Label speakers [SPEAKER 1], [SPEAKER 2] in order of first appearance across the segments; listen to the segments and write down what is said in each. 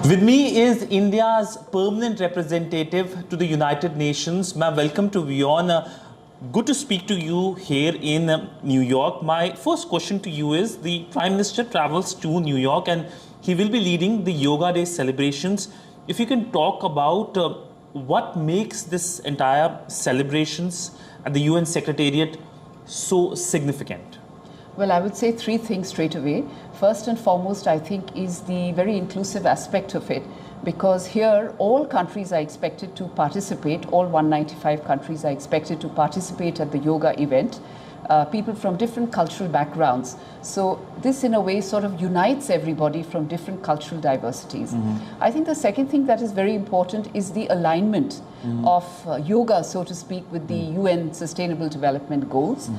[SPEAKER 1] With me is India's permanent representative to the United Nations. Ma'am, welcome to WION. Good to speak to you here in New York. My first question to you is, the Prime Minister travels to New York and he will be leading the Yoga Day celebrations. If you can talk about what makes this entire celebrations at the UN Secretariat so significant?
[SPEAKER 2] Well, I would say three things straight away. First and foremost, I think, is the very inclusive aspect of it, because here all countries are expected to participate, all 195 countries are expected to participate at the yoga event, people from different cultural backgrounds. So this in a way sort of unites everybody from different cultural diversities. I think the second thing that is very important is the alignment of yoga, so to speak, with the UN Sustainable Development Goals.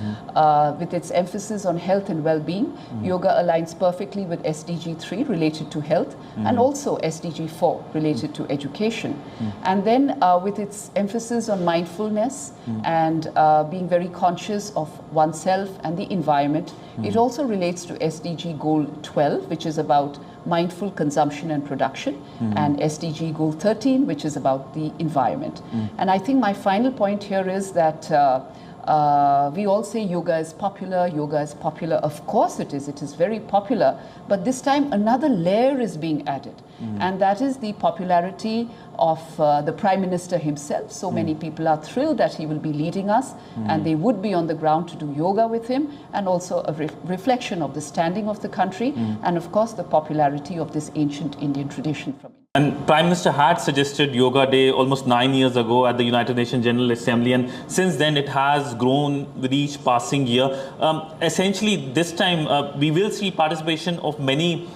[SPEAKER 2] With its emphasis on health and well-being, yoga aligns perfectly with SDG 3 related to health and also SDG 4 related to education. And then with its emphasis on mindfulness and being very conscious of oneself and the environment, it also relates to SDG Goal 12, which is about mindful consumption and production, and SDG Goal 13, which is about the environment. And I think my final point here is that we all say yoga is popular, yoga is popular. Of course it is very popular, but this time another layer is being added, and that is the popularity of the Prime Minister himself. So many people are thrilled that he will be leading us, and they would be on the ground to do yoga with him, and also a reflection of the standing of the country, and of course the popularity of this ancient Indian tradition from India.
[SPEAKER 1] And Prime Minister had suggested Yoga Day almost 9 years ago at the United Nations General Assembly, and since then it has grown with each passing year. Essentially, this time we will see participation of many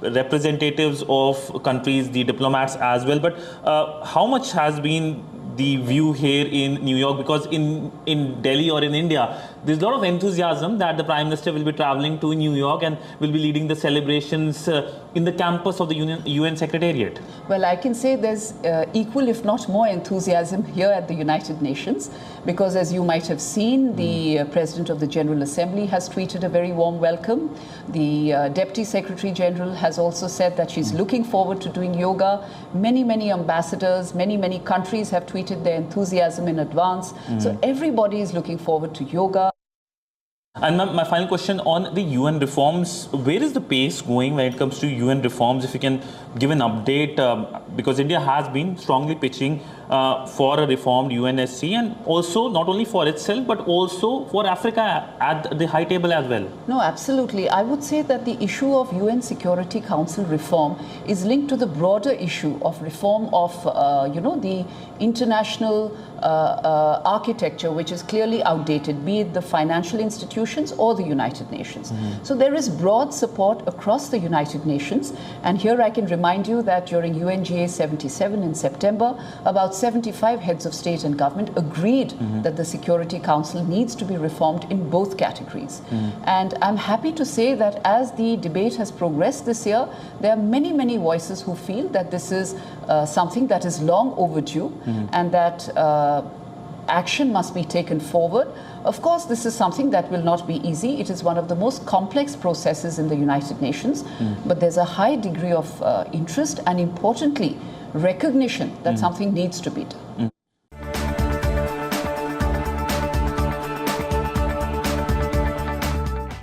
[SPEAKER 1] representatives of countries, the diplomats as well. But how much has been the view here in New York? Because in Delhi or in India, there's a lot of enthusiasm that the Prime Minister will be traveling to New York and will be leading the celebrations in the campus of the UN Secretariat.
[SPEAKER 2] Well, I can say there's equal, if not more, enthusiasm here at the United Nations, because as you might have seen, the President of the General Assembly has tweeted a very warm welcome. The Deputy Secretary General has also said that she's looking forward to doing yoga. Many ambassadors, many countries have tweeted their enthusiasm in advance. So everybody is looking forward to yoga.
[SPEAKER 1] And my final question on the UN reforms, where is the pace going when it comes to UN reforms? If you can give an update, because India has been strongly pitching for a reformed UNSC, and also not only for itself but also for Africa at the high table as well.
[SPEAKER 2] No, absolutely. I would say that the issue of UN Security Council reform is linked to the broader issue of reform of the international architecture, which is clearly outdated, be it the financial institutions or the United Nations. So there is broad support across the United Nations, and here I can remind you that during UNGA 77 in September, about 75 heads of state and government agreed that the Security Council needs to be reformed in both categories. And I'm happy to say that as the debate has progressed this year, there are many voices who feel that this is something that is long overdue, and that action must be taken forward. Of course, this is something that will not be easy. It is one of the most complex processes in the United Nations, but there's a high degree of interest and, importantly, recognition that something needs to be done.